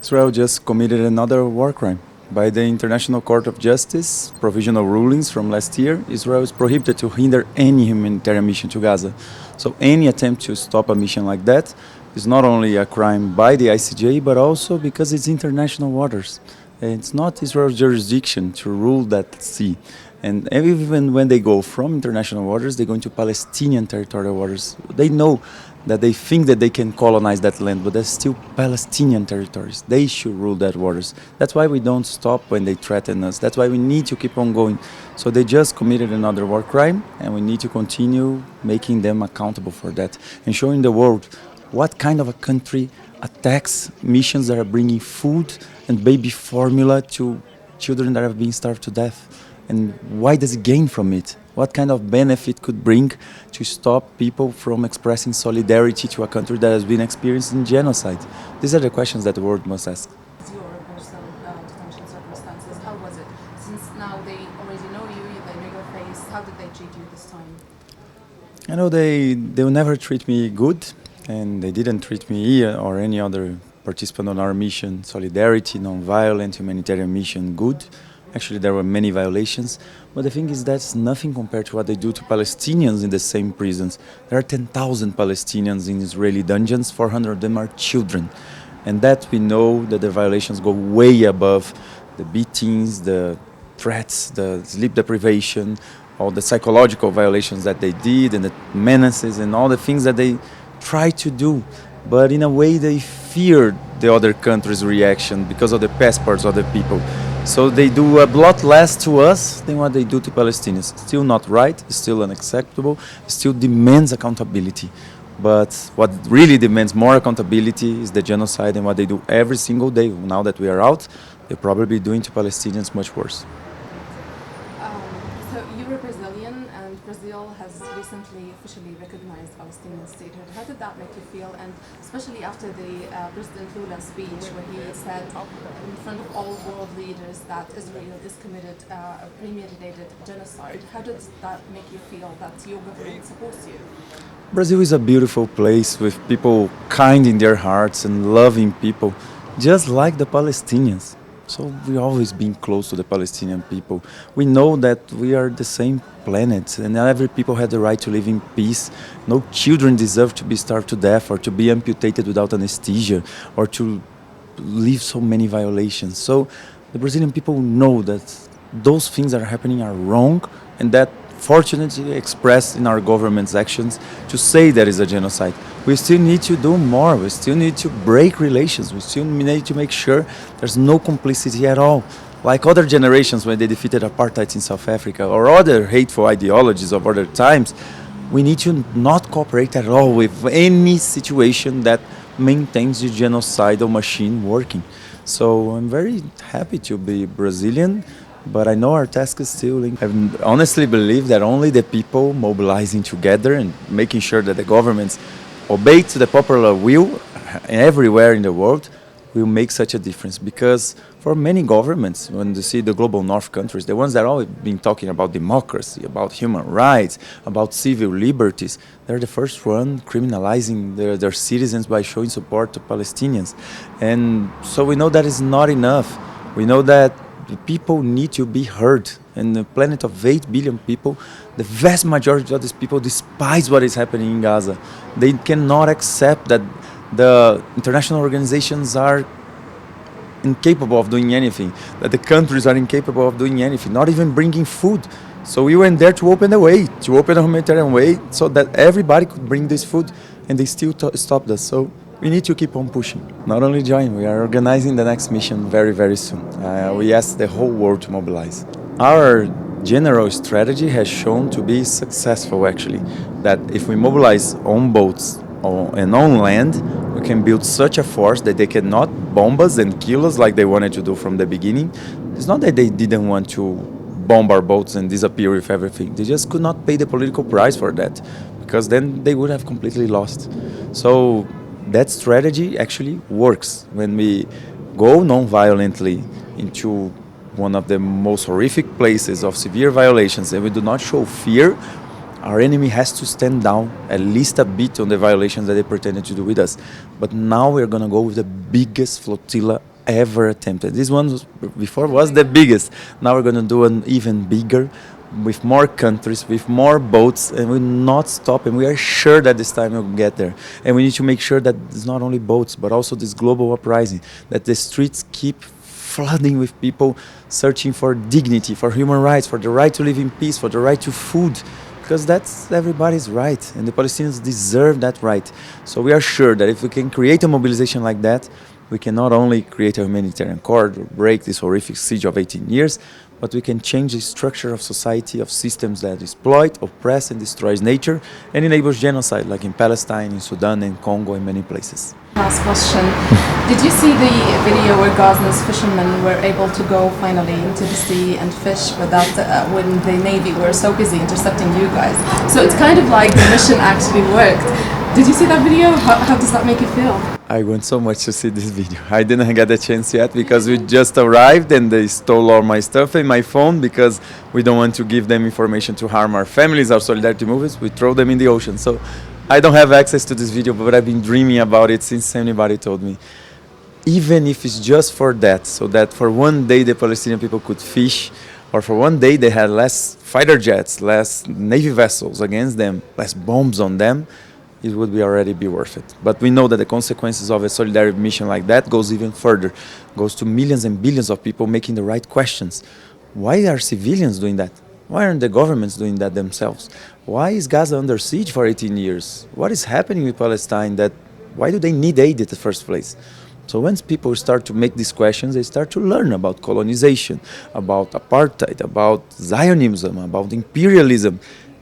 Israel just committed another war crime. By the International Court of Justice, provisional rulings from last year, Israel is prohibited to hinder any humanitarian mission to Gaza. So any attempt to stop a mission like that is not only a crime by the ICJ, but also because it's international waters. It's not Israel's jurisdiction to rule that sea. And even when they go from international waters, they go into Palestinian territorial waters. They know that they think that they can colonize that land, but that's still Palestinian territories. They should rule that waters. That's why we don't stop when they threaten us. That's why we need to keep on going. So they just committed another war crime, and we need to continue making them accountable for that and showing the world what kind of a country attacks missions that are bringing food and baby formula to children that have been starved to death. And why does it gain from it? What kind of benefit could bring to stop people from expressing solidarity to a country that has been experiencing genocide? These are the questions that the world must ask. Your personal detention circumstances, how was it? Since now they already know you, they know your face, how did they treat you this time? I know they will never treat me good, and they didn't treat me or any other participant on our mission, solidarity, non-violent humanitarian mission, good. Actually, there were many violations, but the thing is that's nothing compared to what they do to Palestinians in the same prisons. There are 10,000 Palestinians in Israeli dungeons, 400 of them are children. And that we know that the violations go way above the beatings, the threats, the sleep deprivation, all the psychological violations that they did, and the menaces and all the things that they try to do. But in a way they fear the other country's reaction because of the passports of the people. So they do a lot less to us than what they do to Palestinians. Still not right, still unacceptable, still demands accountability. But what really demands more accountability is the genocide and what they do every single day. Now that we are out, they're probably doing to Palestinians much worse. So you're Brazilian, and Brazil has recently officially recognized Palestinian statehood. How did that make you feel? And especially after the President Lula speech, where he said in front of all world leaders that Israel is committed a premeditated genocide. How does that make you feel that your government supports you? Brazil is a beautiful place with people kind in their hearts and loving people, just like the Palestinians. So we've always been close to the Palestinian people. We know that we are the same planet and every people had the right to live in peace. No children deserve to be starved to death or to be amputated without anesthesia or to live so many violations. So the Brazilian people know that those things that are happening are wrong, and that fortunately expressed in our government's actions to say there is a genocide. We still need to do more. We still need to break relations. We still need to make sure there's no complicity at all. Like other generations when they defeated apartheid in South Africa or other hateful ideologies of other times, we need to not cooperate at all with any situation that maintains the genocidal machine working. So I'm very happy to be Brazilian, but I know our task is still. I honestly believe that only the people mobilizing together and making sure that the governments obey to the popular will everywhere in the world will make such a difference. Because for many governments, when you see the global north countries, the ones that have always been talking about democracy, about human rights, about civil liberties, they're the first one criminalizing their citizens by showing support to Palestinians. And so we know that is not enough. We know that the people need to be heard. In a planet of 8 billion people, the vast majority of these people despise what is happening in Gaza. They cannot accept that the international organizations are incapable of doing anything, that the countries are incapable of doing anything, not even bringing food. So we went there to open the way, to open a humanitarian way so that everybody could bring this food, and they still stopped us. So we need to keep on pushing. Not only join, we are organizing the next mission very, very soon. We ask the whole world to mobilize. Our general strategy has shown to be successful, actually, that if we mobilize on boats and on land, we can build such a force that they cannot bomb us and kill us like they wanted to do from the beginning. It's not that they didn't want to bomb our boats and disappear with everything. They just could not pay the political price for that, because then they would have completely lost. So that strategy actually works. When we go non-violently into one of the most horrific places of severe violations and we do not show fear, our enemy has to stand down at least a bit on the violations that they pretended to do with us. But now we're going to go with the biggest flotilla ever attempted. This one was, before was the biggest. Now we're going to do an even bigger, with more countries, with more boats, and we'll not stop. And we are sure that this time we'll get there. And we need to make sure that it's not only boats, but also this global uprising, that the streets keep flooding with people searching for dignity, for human rights, for the right to live in peace, for the right to food, because that's everybody's right, and the Palestinians deserve that right. So we are sure that if we can create a mobilization like that, we can not only create a humanitarian corridor, break this horrific siege of 18 years, but we can change the structure of society, of systems that exploit, oppress, and destroys nature, and enables genocide, like in Palestine, in Sudan, and Congo, and many places. Last question. Did you see the video where Gaza's fishermen were able to go finally into the sea and fish without when the Navy were so busy intercepting you guys? So it's kind of like the mission actually worked. Did you see that video? How does that make you feel? I want so much to see this video. I didn't get a chance yet because we just arrived and they stole all my stuff and my phone, because we don't want to give them information to harm our families, our solidarity movements. We throw them in the ocean. So I don't have access to this video, but I've been dreaming about it since anybody told me. Even if it's just for that, so that for one day the Palestinian people could fish, or for one day they had less fighter jets, less Navy vessels against them, less bombs on them, it would already be worth it. But we know that the consequences of a solidarity mission like that goes even further, goes to millions and billions of people making the right questions. Why are civilians doing that? Why aren't the governments doing that themselves? Why is Gaza under siege for 18 years? What is happening with Palestine? Why do they need aid in the first place? So once people start to make these questions, they start to learn about colonization, about apartheid, about Zionism, about imperialism.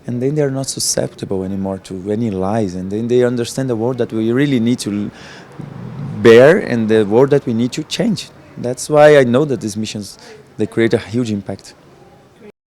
And then they are not susceptible anymore to any lies. And then they understand the world that we really need to bear and the world that we need to change. That's why I know that these missions, they create a huge impact.